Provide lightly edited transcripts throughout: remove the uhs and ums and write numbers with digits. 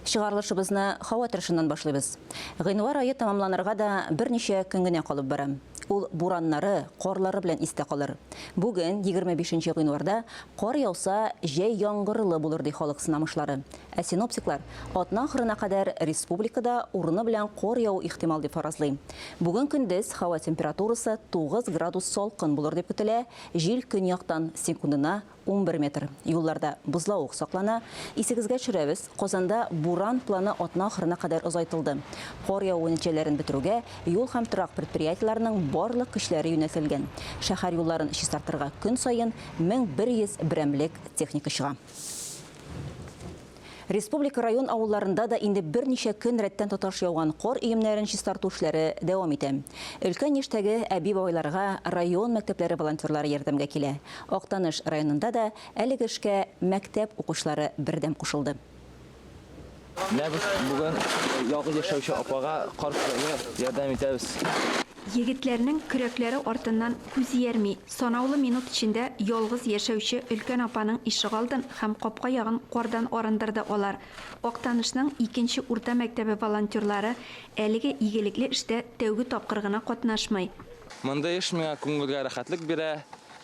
Чыгарылышыбызны һава торышыннан башлыйбыз. Гыйнвар айы тамамланырга да берничә көн генә калып бара. Ул бураннары, корлары белән истә калыр. Бүген 25 гыйнварда кар яуса, җәй яңгырлы булыр ди халык сынамышлары. Ә синоптиклар атна ахырына кадәр республикада урыны белән кар яу ихтимал дип фаразлый. Бүген көндез һава температурасы 9 градус салкын булыр дип көтелә. Җил көньяктан секундына 11 метр. Юлларда бозлауык саклана. Исегезгә төшерәбез, Казанда буран планы атна ахырына кадәр озайтылды. Кар яуы нәтиҗәләрен бетерүгә юл һәм торак предприятиеләрнең барлык көчләре юнәтелгән. Шәһәр юлларын чистартырга көн саен 1100 берәмлек техника чыга. Республика район авылларында да инде берничә көн рәттән тоташ яуган кар өемнәрен чистарту эшләре дәвам итә. Өлкән яшьтәге әби-бабайларга район мәктәпләре волонтерлары ярдәмгә килә. Актаныш районында да әлеге эшкә мәктәп укучылары бердәм кушылды. Бүген ялгыз яшәүче апага кар көрәгә ярдәм итәбез. Егетләрнең көрәкләре артыннан күз иярми. Санаулы минут эчендә ялгыз яшәүче өлкән апаның ишек алдын һәм капка ягын кардан арындырды алар. Актанышның 2нче урта мәктәбе волонтерлары әлеге игелекле эштә тәүге тапкыр гына катнашмый. Монда эш миңа күңелгә рәхәтлек бирә.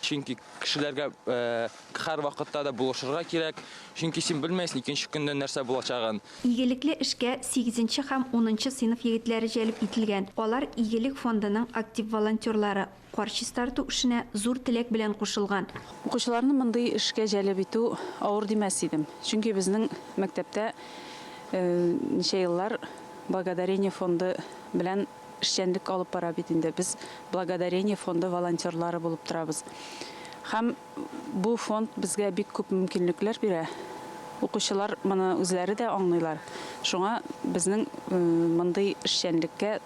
Чөнки кешеләргә һәр вакытта да булышырга кирәк. Чөнки син белмәйсең икенче көндә нәрсә булачагын. Игелекле эшкә 8нче һәм 10нчы сыйныф егетләре җәлеп ителгән. Алар игелек фондының актив волонтерлары. Кар чистарту эшенә зур теләк белән кушылган. Укучыларны мондый эшкә җәлеп итү авыр димәс идем. Чөнки безнең мәктәптә ничә еллар благодарение фонды белән эшчәнлек алып бара бит инде. Без благодарение фонды волонтерлары булып торабыз. Һәм бу фонд безгә бик күп мөмкинлекләр бирә. Укучылар моны үзләре дә аңлыйлар. Шуңа безнең мондый эшчәнлеккә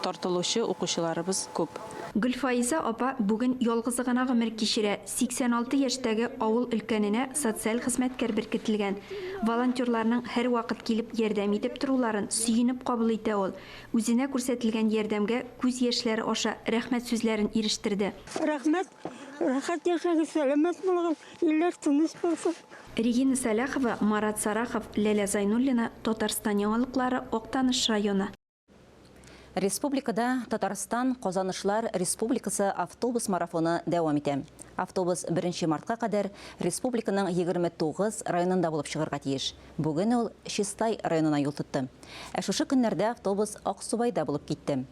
тартылучы укучыларыбыз күп. Гөлфаиза апа бүген ялгызы гына гомер кичерә. 86 яшьтәге авыл өлкәненә социаль хезмәткәр беркетелгән. Волонтерларның һәр вакыт килеп ярдәм итеп торуларын сөенеп кабул итә ул. Үзенә күрсәтелгән ярдәмгә күз яшьләре аша рәхмәт сүзләрен ирештерде. Рәхмәт, рәхәт яшәгез, сәламәт булыгыз, илләр тыныч булсын. Регина Саляхова, Марат Сарахов, Ләлә Зайнуллина, Татарстан яңалыклары, Актаныш районы. Республикада Татарстан Казанышлар Республикасы автобус марафоны дәвам итә. Автобус 1 мартка кадәр республиканың 29 районында булып чыгарга тиеш. Бүген ул Чистай районына юл тотты. Ә шушы көннәрдә автобус Аксубайда булып китте.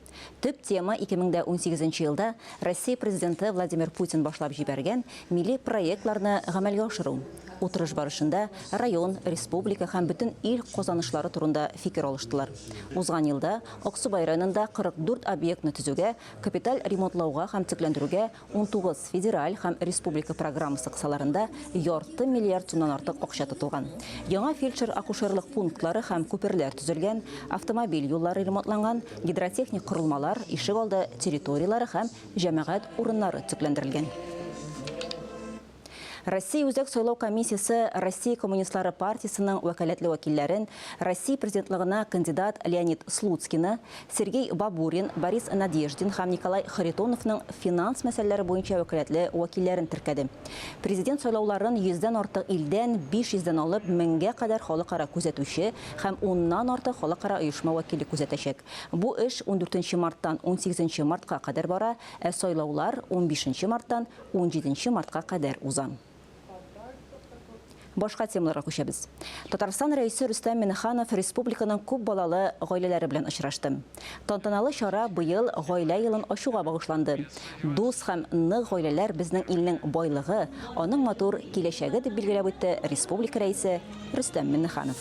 Төп тема 2018 елда Россия президенты Владимир Путин башлап җибәргән милли проектларны гамәлгә ашыру. Утырыш барышында район, республика һәм бөтен ил казанышлары турында фикер алыштылар. Узган елда Аксубай районында 44 объектны төзүгә, капиталь ремонтлауга һәм төзекләндерүгә 19 федераль һәм республика программасы кысаларында ярты миллиард сумнан артык акча тотылган. Яңа фельдшер-акушерлык пунктлары һәм күперләр төзелгән, автомобиль юллары ремонтланган, гидротехник корылмалар, ишек алды территориялары һәм җәмәгать урыннары төзекләндерелгән. Россия үзәк сайлау комиссиясе Россия коммунистлары партиясының вәкаләтле вәкилләрен Россия президентлыгына кандидат Леонид Слуцкийны, Сергей Бабурин, Борис Надеждин һәм Николай Харитоновның финанс мәсьәләләре буенча вәкаләтле вәкилләрен теркәде. Президент сайлауларын 100дән артык илдән 500дән алып 1000гә кадәр халыкара күзәтүче һәм 10ннан артык халыкара оешма вәкиле күзәтәчәк. Бу эш 14 марттан 18 мартка кадәр бара, ә сайлаулар 15 марттан 17 мартка кадәр уза. Башка темаларга күчәбез. Татарстан рәисе Рөстәм Миңнеханов республиканың күп балалы гаиләләре белән очрашты. Тантаналы чара быел гаилә елын ачуга багышланды. Дус һәм нык гаиләләр безнең илнең байлыгы, аның матур киләчәге дип билгеләп үтте республика рәисе Рөстәм Миңнеханов.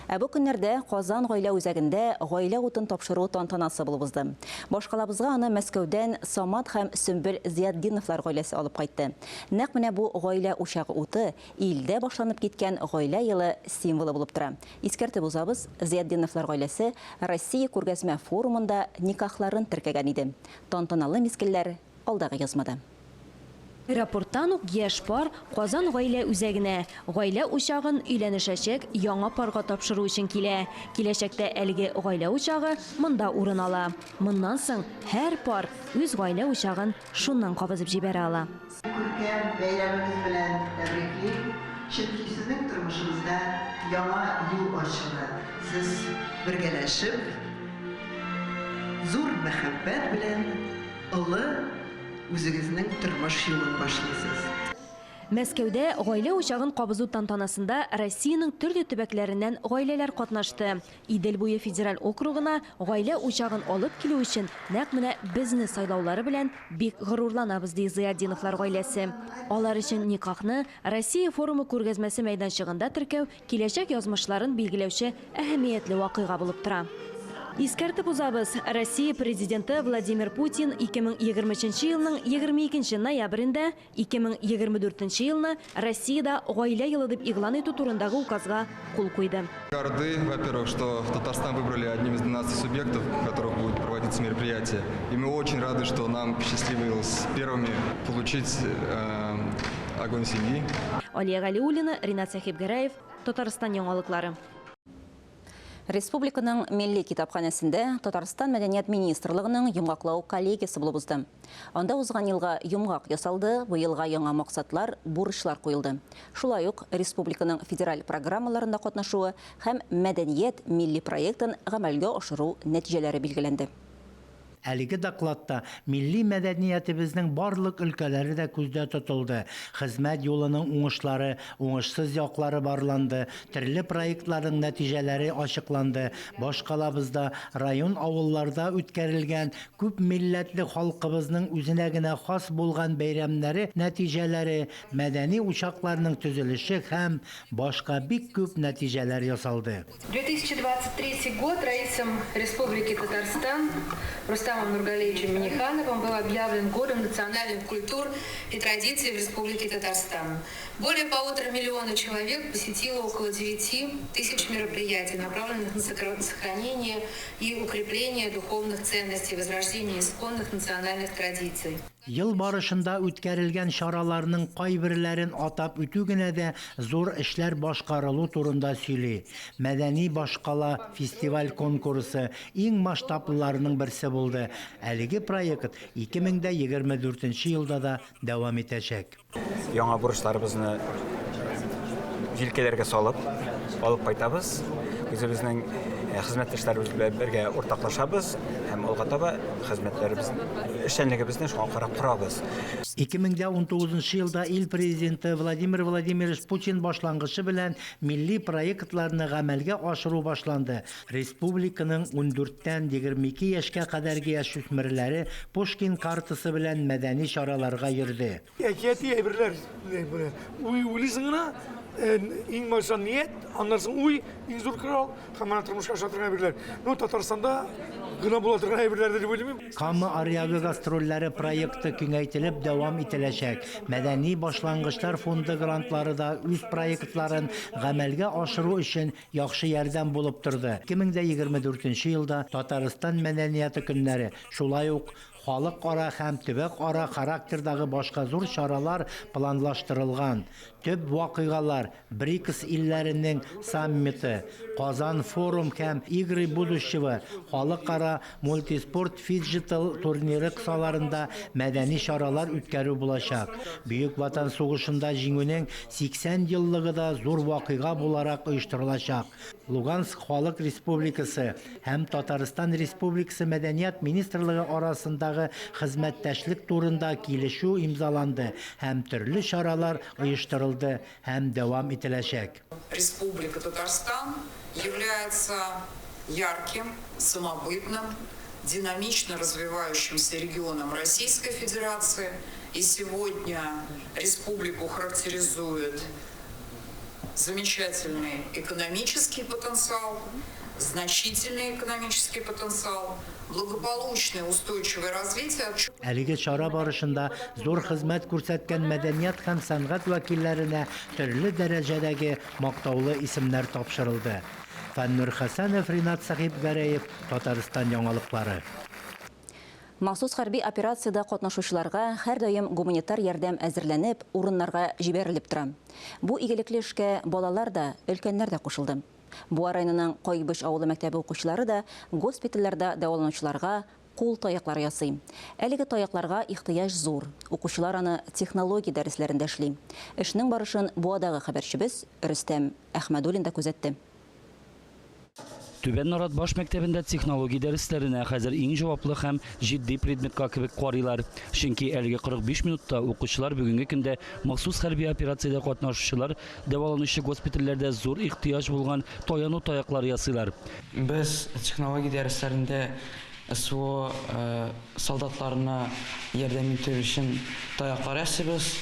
Ә бу көннәрдә Казан гаилә үзәгендә гаилә утын тапшыру тантанасы булып узды. Башкалабызга аны Мәскәүдән Самат һәм Сөмбел Зиятдиновлар гаиләсе алып кайтты. Нәкъ менә бу гаилә учагы уты илдә башланып киткән гаилә елы символы булып тора. Искәртеп узабыз, Зиятдиновлар гаиләсе Россия күргәзмә форумында никахларын теркәгән иде. Тантаналы мискелләр алдагы язмада. Рапорттан ук яшь пар Казан гаилә үзәгенә гаилә учагын өйләнешәчәк яңа парга тапшыру өчен килә. Киләчәктә әлеге гаилә учагы монда урын ала. Моннан соң һәр пар үз гаилә учагын шуннан кабызып җибәрә ала. Күркәм бәйрәмегез белән тәбриклим. Чөнки сезнең тормышыгызда яңа юл ачыла. Сез бергәләшеп, зур мәхәббәт белән олы үзегезнең тормыш юлын башлыйсыз. Мәскәүдә гаилә учагын кабызу тантанасында Россиянең төрле төбәкләреннән гаиләләр катнашты. Идел буе федераль округына гаилә учагын алып килү өчен нәкъ менә безне сайлаулары белән бик горурланабыз, ди Зыяддиновлар гаиләсе. Алар өчен никахны Россия форумы күргәзмәсе мәйданчыгында теркәү киләчәк язмышларын билгеләүче әһәмиятле вакыйга булып тора. Искәртеп узабыз, Россия президенты Владимир Путин 2023 елның 22 ноябрендә 2024 елны Россиядә гаилә елы дип игълан итү турындагы указга кул куйды. Горды, во-первых, что Татарстан выбрали одним из 12 субъектов, в которых будет проводиться мероприятие. И мы очень рады, что нам посчастливилось первыми получить огонь семьи. Алия Галиуллина, Ринат Сахибгараев, Татарстан яңалыклары. Республиканың Милли китапханәсендә Татарстан мәдәният министрлыгының йомгаклау коллегиясе булып узды. Анда узган елга йомгак ясалды, бу елга яңа максатлар, бурычлар куелды. Шулай ук республиканың федераль программаларында катнашуы һәм мәдәният милли проектын гамәлгә ашыру нәтиҗәләре билгеләнде. Әлеге докладта милли мәдәниятебезнең барлык өлкәләре дә күздә тотылды. Хезмәт юлының уңышлары, уңышсыз яклары барланды, төрле проектларның нәтиҗәләре ачыкланды. Башкалабызда район авылларда үткәрелгән күп милләтле халкыбызның үзенә генә хас булган бәйрәмнәре нәтиҗәләре, мәдәни учакларның төзелеше һәм башка бик күп нәтиҗәләр ясалды. 2023 год Раисом Республики Татарстан Рустамом Нургалевичем Минихановым был объявлен годом национальных культур и традиций в Республике Татарстан. Более 1,5 миллиона человек посетило около 9 тысяч мероприятий, направленных на сохранение и укрепление духовных ценностей, возрождение исконных национальных традиций. Ел барышында үткәрелгән шараларның кайберләрен атап үтү генә дә зур эшләр башкарылу турында сөйли. Мәдәни башкала фестиваль конкурсы иң масштаблыларының берсе булды. Әлеге проект 2024 елда да дәвам итәчәк. Яңа бурычларыбызны җилкәләргә салып, алып кайтабыз. Үзебезнең хезмәттәшләребез белән бергә уртаклашабыз һәм алга таба хезмәтләребезне эшчәнлегебезне шуңа карап корабыз. 2019 елда ил президенты Владимир Владимирович Путин башлангычы белән милли проектларны гамәлгә ашыру башланды. Республиканың 14-тән 22 яшькә кадәрге яшүсмерләре Пушкин картасы белән мәдәни чараларга йөрде. Әкияти әйберләр уйлыйсың гына, иң башы ният, аннан соң уй, иң зур корал, һәм аны тормышка ашыртырга әйберләр. Татарстанда гына була торган әйберләрдер дип уйлыйм. Кама аръягы гастрольләре проекты киңәйтелеп дәвам ителәчәк. Мәдәни башлангычлар фонды грантлары да үз проектларын гамәлгә ашыру өчен яхшы ярдәм булып торды. 2024 елда Татарстан мәдәнияты көннәре, шулай ук халыкара һәм төбәк-ара характердагы башка зур чаралар планлаштырылган. Төп вакыйгалар БРИКС илләренең саммиты, Казан форум һәм Игры будущего, халыкара мультиспорт фиджитал турниры кысаларында мәдәни чаралар үткәрү булачак. Бөек Ватан сугышында җиңүнең 80 еллыгы да зур вакыйга буларак оештырылачак. Луганск халык республикасы һәм Татарстан республикасы мәдәният министрлыгы арасындагы хезмәттәшлек турында килешү имзаланды һәм төрле чаралар оештырылды һәм дәвам ителәчәк. Республика Татарстан является ярким, самобытным, динамично развивающимся регионом Российской Федерации. И сегодня республику характеризует замечательный экономический потенциал, значительный экономический потенциал, благополучное устойчивое развитие. Әлеге чара барышында зур хезмәт күрсәткән мәдәният һәм сәнгать вәкилләренә төрле дәрәҗәдәге мактаулы исемнәр тапшырылды. Фәннур Хәсәнов, Ринат Сахибгараев, Татарстан яңалыклары. Махсус хәрби операцияда катнашучыларга һәр даим гуманитар ярдәм әзерләнеп, урыннарга җибәрелеп тора. Бу игелекле эшкә балалар да, өлкәннәр дә кушылды. Буа районының Кайбыш авылы мәктәбе укучылары да госпитальләрдә дәваланучыларга кул таяклар ясый. Әлеге таякларга ихтыяж зур. Укучылар аны технология дәресләрендә эшли. Эшнең барышын буадагы хәбәрчебез Рөстәм Әхмәдуллин да күзәтте. Түбән Нарат баш мәктәбендә технология дәресләренә хәзер иң җаваплы һәм җитди предметка кебек карыйлар. Чөнки әлеге 45 минутта укучылар бүгенге көндә махсус хәрби операциядә катнашучылар дәваланучы госпитальләрдә зур ихтыяж булган таяну таяклар ясыйлар. Без технология дәресләрендә СВО солдатларына ярдәм итү өчен таяклар ясыйбыз.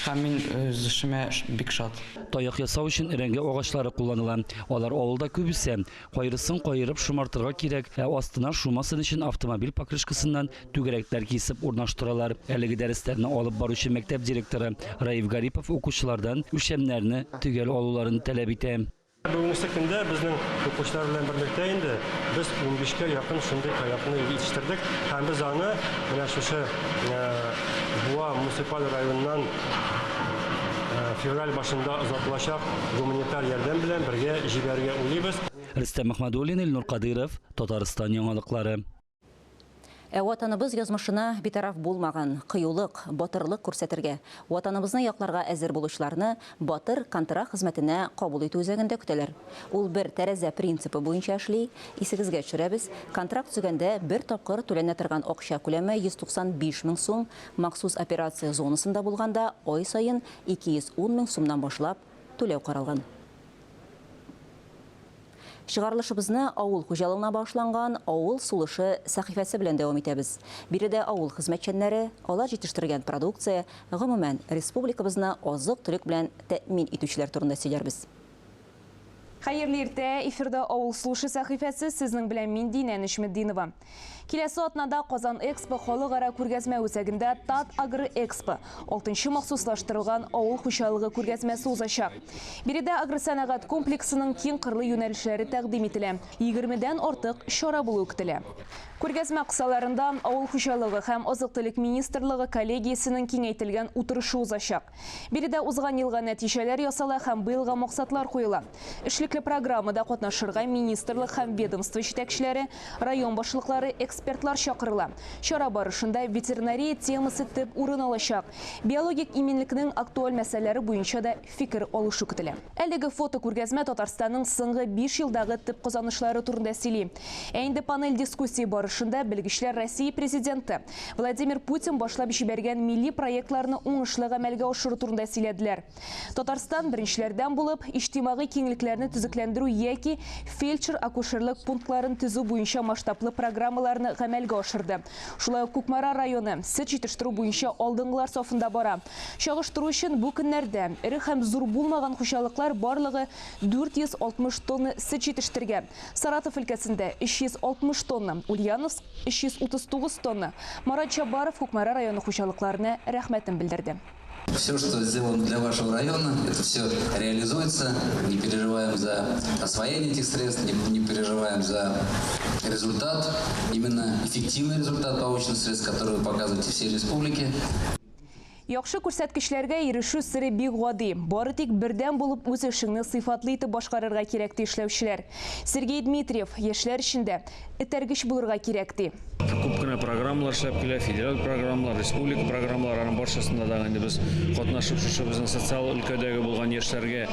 Һәм мин үз эшемә бик шат. Таяк ясау өчен эрәңгә агачлары кулланыла. Алар авылда күбесе. Кайрысын кайырып шумартырга кирәк, астына шумасын өчен автомобиль покрышкасыннан түгәрәкләр кисеп урнаштыралар. Әлеге дәресләрне алып баручы мәктәп директоры Раиф Гарипов укучылардан үлчәмнәрне төгәл алуларын таләп итә. Бүгенге көндә безнең укучылар белән берлектә инде без 15-кә якын шундый таякны җитештердек. Һәм без аны менә шушы Буа муниципаль районыннан февраль башында озатылачак гуманитар ярдәм белән бергә җибәрергә уйлыйбыз. Рөстәм Әхмәдуллин, Илнур Кадыров, Татарстан яңалыклары. Ватаныбыз язмышына битараф булмаган, кыюлык, батырлык күрсәтергә, ватаныбызны якларга әзер булучыларны батыр контракт хезмәтенә кабул итү үзәгендә көтәләр. Ул бер тәрәзә принципы буенча эшли. Исегезгә төшерәбез, контракт төзегәндә бер тапкыр түләнә торган акча күләме 195 мең сум, махсус операция зонасында булганда ай сайын 210 мең сумнан башлап түләү каралган. Чыгарылышыбызны авыл хуҗалыгына башланган авыл сулышы сәхифәсе белән дәвам итәбез. Биредә авыл хезмәтчәннәре, алар җитештергән продукция, гомумән республикабызны азык-төлек белән тәэмин итүчеләр турында сөйләрбез. Хәерле иртә, эфирда авыл сулышы сәхифәсе сезнең белән мин Динә Нишметдинова. Киләсе атнада Казан Экспо халыкара күргәзмә үзәгендә Тат Агры Экспо 6-нчы махсуслаштырылган авыл хуҗалыгы күргәзмәсе узачак. Биредә агросәнәгать комплексының киң кырлы юнәлешләре тәкъдим ителә. 20дән артык чара булу көтелә. Күргәзмә кысаларында авыл хуҗалыгы һәм азык-төлек министрлыгы коллегиясенең киңәйтелгән утырышы узачак. Биредә узган елга нәтиҗәләр ясала һәм быелга максатлар куела. Эшлекле программада катнашырга министрлык һәм ведомство җитәкчеләре, район башлыклары, экспертлар чакырыла. Чара барышында ветеринария темасы төп урын алачак. Биологик иминлекнең актуаль мәсьәләләре буенча да фикер алышу көтелә. Әлеге фото күргәзмә Татарстанның соңгы 5 елдагы төп казанышлары турында сөйли. Инде панель дискуссия барышында белгечләр Россия президенты Владимир Путин башлап җибәргән милли проектларны уңышлы гамәлгә ашыру турында сөйләделәр. Татарстан беренчеләрдән булып иҗтимагый киңлекләрне төзекләндерү яки фельдшер-акушерлык пунктларын төзү буенча масштаблы программаларны гамәлгә ашырды. Шулай ук Кукмара районы сөт җитештерү буенча алдынгылар сафында бара. Чагыштыру өчен бу көннәрдә ире һәм зур булмаган хуҗалыклар барлыгы 460 тонна сөт җитештергән. Саратов өлкәсендә 360 тонна, Ульяновск 339 тонна. Марат Чабаров Кукмара районы хуҗалыкларына рәхмәтен белдерде. Все, что сделано для вашего района, это все реализуется. Не переживаем за освоение этих средств, не переживаем за результат, именно эффективный результат полученных средств, которые вы показываете всей республике. Яхшы күрсәткечләргә ирешү сире бик гади. Бары тик бердән булып үз эшеңне сыйфатлы итеп башкарырга кирәк ди эшләүчеләр. Сергей Дмитриев яшьләр эчендә этәргеч булырга кирәк ди. Күп кенә программалар эшләп килә, федераль программалар, республика программаларының баршасында да инде без катнашып шушы безнең социаль өлкәдәге булган яшьләргә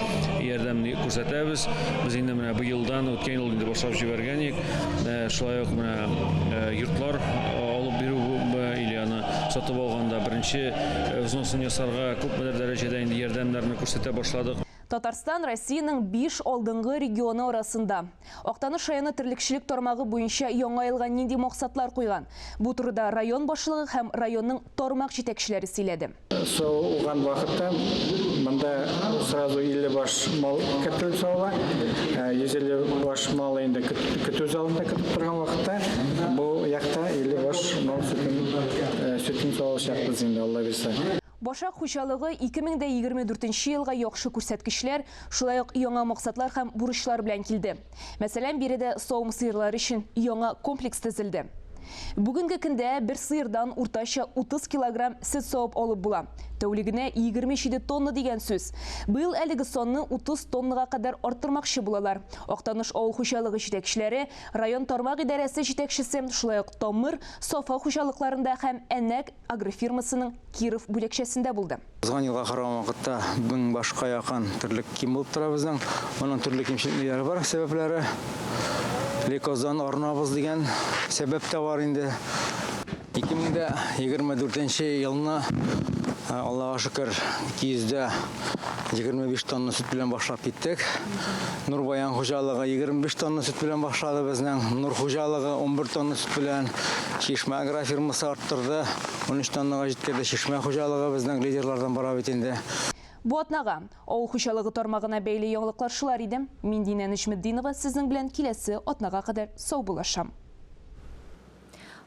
ярдәмне күрсәтәбез. Без инде менә бу елдан үткән ел инде башлап җибәргән идек. Шулай ук менә йортлар алып бирү илияны сатып алганда беренче взносын ясарга күпмедер дәрәҗәдә инде ярдәмнәрне күрсәтә башладык. Татарстан Россиянең 5 алдынгы регионы арасында. Актаныш районы терлекчелек тармагы буенча яңа елга нинди максатлар куйган? Бу турыда район башлыгы һәм районның тармак җитәкчеләре сөйләде. Соуган вакытта монда сразу 50 баш мал көтелеп сала. 150 баш мал инде көтү залында көтүп торган вакытта бу якта 50 баш мал сөтен салачакбыз инде Алла бирсә. Башак хуҗалыгы 2024 елга яхшы күрсәткечләр, шулай ук яңа максатлар һәм бурычлар белән килде. Мәсәлән, биредә савым сыерлары өчен яңа комплекс төзелде. Бүгенге көндә бер сыердан уртача 30 килограмм сөт савып алып була. Тәулігіне 27 тонна деген сөз. Бұл әлігі сонны 30 тоннаға қадар арттырмақшы болалар. Оқтаныш ауыл хушалығы жетекшілері, район тармақ идарәсе жетекшісі Шулайық Томыр, Софа хушалықларында һәм Әнәк агрофирмасының Киров бүлекшесінде болды. Озған елға қараған вақытта бұның башқа яқан түрлік кем болып тұра біздің. Оның түрлік кемшіліктері бар себеплері. Лейкоздан арнабыз деген себеп те бар енді. 2024 еліне Аллаға шүкір 225 тонна сүт білен башлап кеттік. Нұрбаян хужалығы 25 тонна сүт білен башлады біздің. Нұр хужалығы 11 тонна сүт білен. Шешме агрофирмасы арттырды. 13 тоннаға жеткерді. Шешме хужалығы біздің лидерлардан бара бетінде. Бұл атнаға ауыл хушалығы тармағына бейлі яңлықларшылар едім. Мен Динен Ишмеддинова сіздің білен келесі атнаға қадар сау болашам.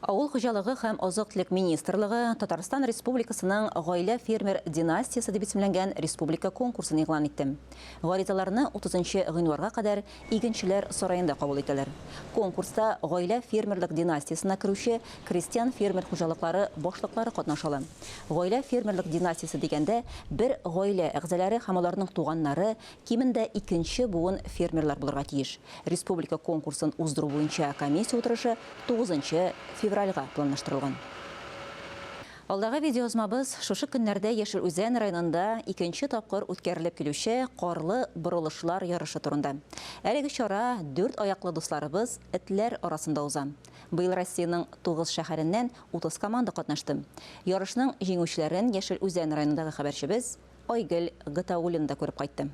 Ауыл хужалығы һәм азык-түлек министрлыгы Татарстан Республикасының гаилә фермер династиясы дип исемләнгән республика конкурсын игълан итте. Гаризаларны 30 гыйнварга кадәр игенчеләр сараенда кабул итәләр. Конкурста гаилә фермерлык династиясына керүче крестьян фермер хуҗалыклары башлыклары катнашалар. Гаилә фермерлык династиясы дигәндә бер гаилә әгъзалары һәм аларның туганнары кимендә икенче буын фермерлар булырга тиеш. Республика конкурсын уздыру буенча комиссия утырышы 9 февральга планлаштырылган. Алдагы видеозмабыз шушы көннәрдә Яшел Үзән районында икенче тапкыр үткәрелеп килүче карлы борылышлар ярышы турында. Әлеге чара 4 аяклы дусларыбыз этләр арасында уза. Быел Россиянең 9 шәһәреннән 30 команда катнашты. Ярышның җиңүчеләрен Яшел Үзән районындагы хәбәрчебез Айгөл Гатауллинда күреп кайтты.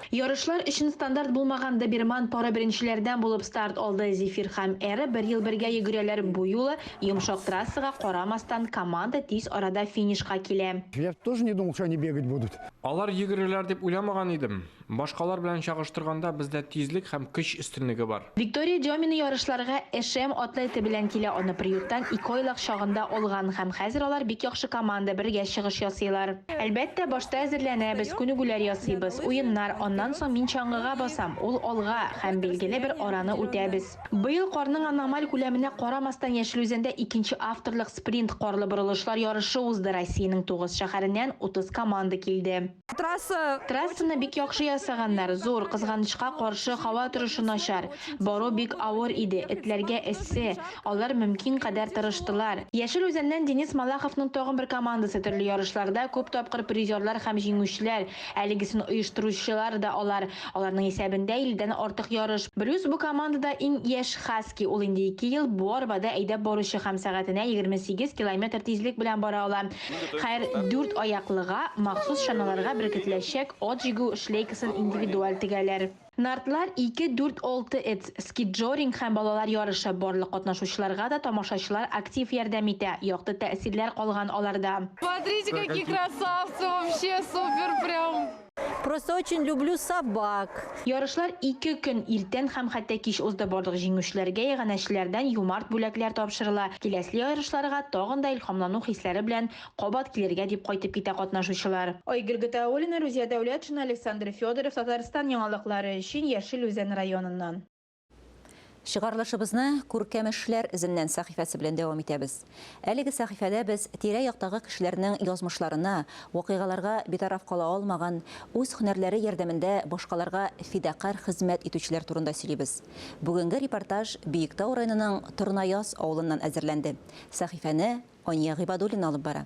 Ярышлар өчен стандарт булмаган доберман пара беренчеләрдән булып старт алды. Зефир һәм Эре бер ел бергә йөгерәләр. Бу юлы йомшак трассага карамастан команда тиз арада финишка килә. Я тоже не думал, что они бегать будут. Алар йөгерәләр дип уйламаган идем. Башкалар белән чагыштырганда бездә тизлек һәм көч өстенлеге бар. Виктория Дёмина ярышларга Эшем атлеты белән килә. Аны приюттан 2 айлык чагында алган һәм хәзер алар бик яхшы команда бергә чыгыш ясыйлар. Әлбәттә, башта әзерләнәбез, күнегүләр ясыйбыз, уеннар, аннан соң мин чаңгыга басам, ул алга һәм билгеле бер араны үтәбез. Быел карның аномаль күләменә карамастан Яшел Үзәндә икенче авторлык спринт карлы борылышлар ярышы узды. Россиянең 9 шәһәреннән 30 команда килде. Трассаны бик яхшы ясаганнар. Зур кызганычка каршы һава торышы начар. Бару бик авыр иде. Этләргә эссе. Алар мөмкин кадәр тырыштылар. Яшел Үзәннән Денис Малаховның тагын бер командасы төрле ярышларда күп тапкыр призерлар һәм җиңүчеләр. Әлегесен оештыручылар да аларның исәбендә 50дән артык ярыш. Брюс бу командада иң яшь Хаски. Ул инде 2 ел бу арбада әйдәп баручы һәм сәгатенә 28 км тизлек белән бара ала. Һәр 4 аяклыга махсус шаналарга беркетеләчәк от җигү шлейкасын индивидуаль тегәләр. Нартлар 2-4-6 эт скиджоринг һәм балалар ярышы барлык катнашучыларга да тамашачылар актив ярдәм итә. Якты тәэсирләр калган аларда. Смотрите, какие красавцы, вообще супер прям. Просто очень люблю собак. Ярышлар 2 көн иртән һәм хәтта кич узды. Барлык җиңүчеләргә ягънәчләрдән юмарт бүләкләр тапшырыла. Киләсе ярышларга тагын да илһамлану хисләре белән кабат килергә дип кайтып китә катнашучылар. Айгөл Гатауллина, Рузия Дәүләтшина, Александр Федоров, Татарстан яңалыклары өчен Яшел Үзән районыннан. Чыгарылышыбызны күркәмешләр эзеннән сәхифәсе белән дәвам итәбез. Әлеге сәхифәдә без тирә-яктагы кешеләрнең язмышларына, вакыйгаларга битараф кала алмаган, үз һөнәрләре ярдәмендә башкаларга фидакар хезмәт итүчеләр турында сөйлибез. Бүгенге репортаж Биектау районының Тырнаяз авылыннан әзерләнде. Сәхифәне Ания Гыйбадуллина алып бара.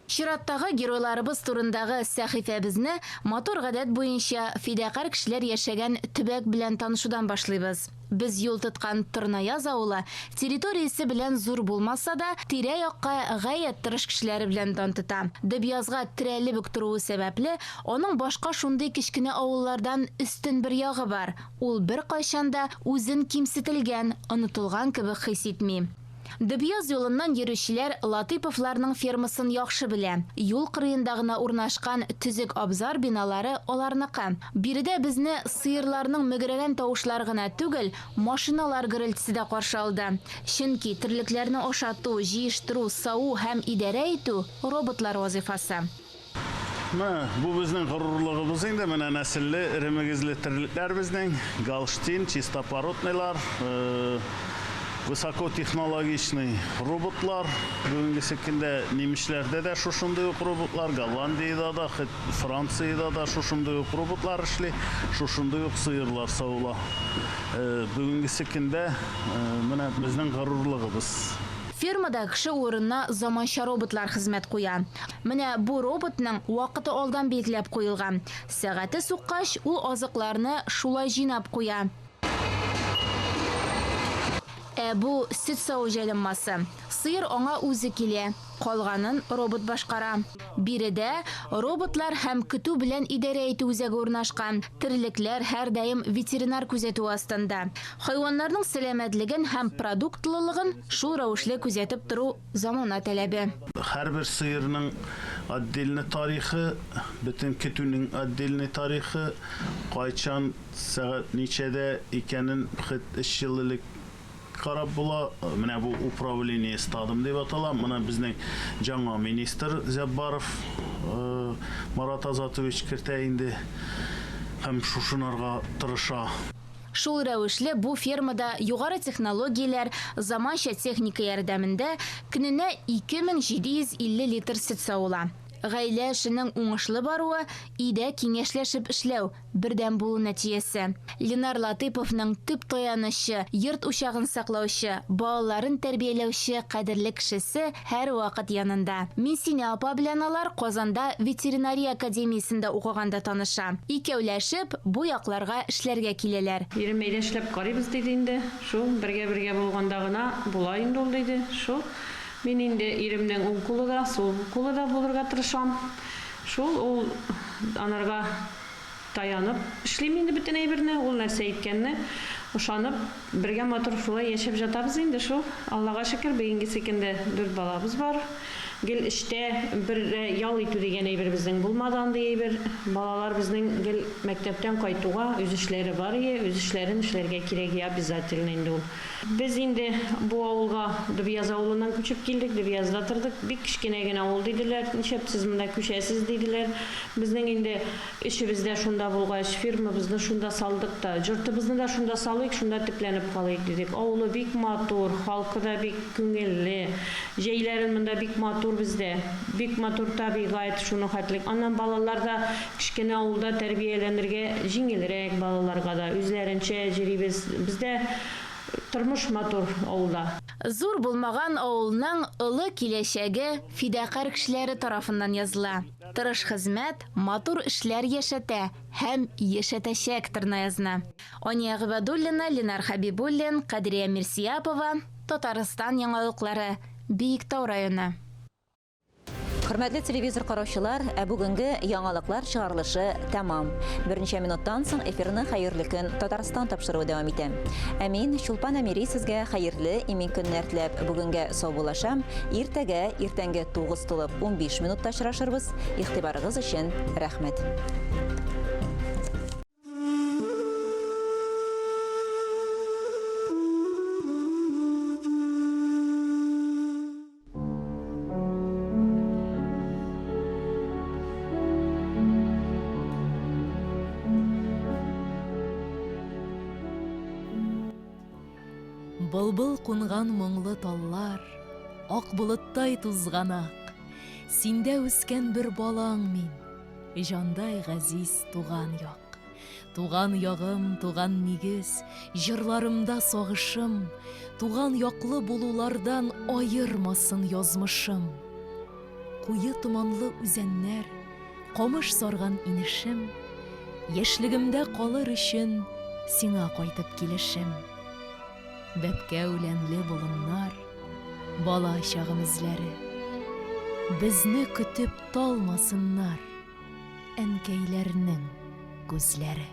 Чираттагы геройларыбыз турындагы сәхифәбезне мотор гадәт буенча фидакар кешеләр яшәгән төбәк белән танышудан башлыйбыз. Без юл тоткан Тырнаяз авылы территориясе белән зур булмаса да, тирә-якка гаять тырыш кешеләре белән дан тота. Дебязга терәлеп үк торуы сәбәпле, аның башка шундый кичкенә авыллардан өстен бер ягы бар. Ул бер кайчанда үзен кимсетелгән, онытылган кебек хис итми. Дебьяз юлыннан йөрүчеләр Латыповларның фермасын яхшы белә. Юл кырыенда гына урнашкан төзек абзар биналары аларныкы. Биредә безне сыерларның мөгрәгән тавышлары гына түгел, машиналар гөрелтесе дә каршы алды. Чөнки терлекләрне ашату, җыештыру, сау һәм идарә итү роботлар вазифасы. Бу безнең горурлыгыбыз инде, менә нәселле, ремегезле терлекләр безнең, Галштин, чистопородныйлар, высокотехнологичный роботлар. Бүгінгі секенде немішлерде де шушындай роботлар, Голландияда да, Францияда да шушындай роботлар ішлі, шушындай сыйырлар саула. Бүгінгі секенде міне біздің ғарурлығыбыз. Фермада кіші орынна заманша роботлар хезмәт куя. Менә бу роботның вакыты алдан белгиләп куелган. Сәгате суккач, ул азыкларны шулай җыйнап куя. Бу сөт сау җайланмасы. Сыер аңа үзе килә. Калганын робот башкара. Биредә роботлар һәм көтү белән идарә итү үзәге урнашкан. Терлекләр һәр даим ветеринар күзәтү астында. Хайваннарның сәламәтлеген һәм продуктлылыгын шул рәвешле күзәтеп тору замана таләбе. Һәр бер сыерның отдельный тарихы, бөтен көтүнең отдельный тарихы, кайчан сәгать ничәдә икәнен 3 ел элек карап була. Менә бу управление стадым дип атала. Менә безнең жаңа министр Зәббаров Марат Азатович кертә инде һәм шушынарга тырыша. Шул рәвешле бу фермада югары технологияләр, заманча техника ярдәмендә көненә 2750 литр сөт савыла. Гаилә эшенең уңышлы баруы, өйдә киңәшләшеп эшләү, бердәм булу нәтиҗәсе. Ленар Латыповның төп таянышы, йорт учагын саклаучы, балаларын тәрбияләүче кадерле кешесе һәр вакыт янында. Мин сине апа белән алар Казанда ветеринария академиясендә укыганда таныша. Икәүләшеп бу якларга эшләргә киләләр. Йөрмәйдә эшләп карыйбыз диде инде. Шул бергә булганда гына була инде ул диде. Шул Мен инде иремнең уң кулы да, сол кулы да булырга тырышам. Шул ул анарга таянып эшлим инде бөтен әйберне, ул нәрсә әйткәнне ышанып, бергә матур шулай яшәп жатабыз инде шул. Аллага шөкер, бүгенге секендә 4 балабыз бар. Гел эштә бер ял итү дигән әйбер безнең булмады анда әйбер. Балалар безнең гел мәктәптән кайтуга үз эшләре бар иде, үз эшләрен эшләргә кирәк обязательно инде ул. Без инде бу авылга Дубияз авылыннан күчеп килдек, Дубиязда тордык. Бик кичкенә генә авыл диделәр, ничәп сез монда күчәсез диделәр. Безнең инде эшебездә шунда булгач, фирмабызны шунда салдык та, йортыбызны да шунда салыйк, шунда төпләнеп калыйк дидек. Авылы бик матур, халкы да бик күңелле, җәйләрен монда бик матур бездә. Бик матур табигать, шуны хәтлек. Аннан балалар да кичкенә авылда тәрбияләнергә җиңелрәк балаларга да үзләренчә җирибез. Бездә тормыш матур авылда. Зур булмаган авылның ылы киләчәге фидакар кешеләре тарафыннан языла. Тырыш хезмәт, матур эшләр яшәтә һәм яшәтәчәк торнаязны. Ания Габадуллина, Ленар Хабибуллин, Кадрия Мирсияпова, Татарстан яңалыклары, Биектау районы. Хөрмәтле телевизор караучылар, бүгенге яңалыклар чыгарылышы тәмам. Берничә минуттан соң эфирны хәерле көн Татарстан тапшыруы дәвам итә. Мин Чулпан Әмири сезгә хәерле имин көннәр теләп бүгенгә сау булашам. Иртәнге 9 тулып 15 минутта очрашырбыз. Игътибарыгыз өчен рәхмәт. Былбыл кунган моңлы таллар, ак болыттай тузганак, синдә үскән бер балаң мин, җандай газиз туган як. Туган ягым, туган нигез, җырларымда сагышым, туган яклы булулардан аермасын язмышым. Куе туманлы үзәннәр, камыш сарган инешем, яшьлегемдә калыр өчен сиңа кайтып килешем. Бәпкә үләнле болыннар, бала чагым эзләре, безне көтеп талмасыннар, әнкәйләрнең күзләре.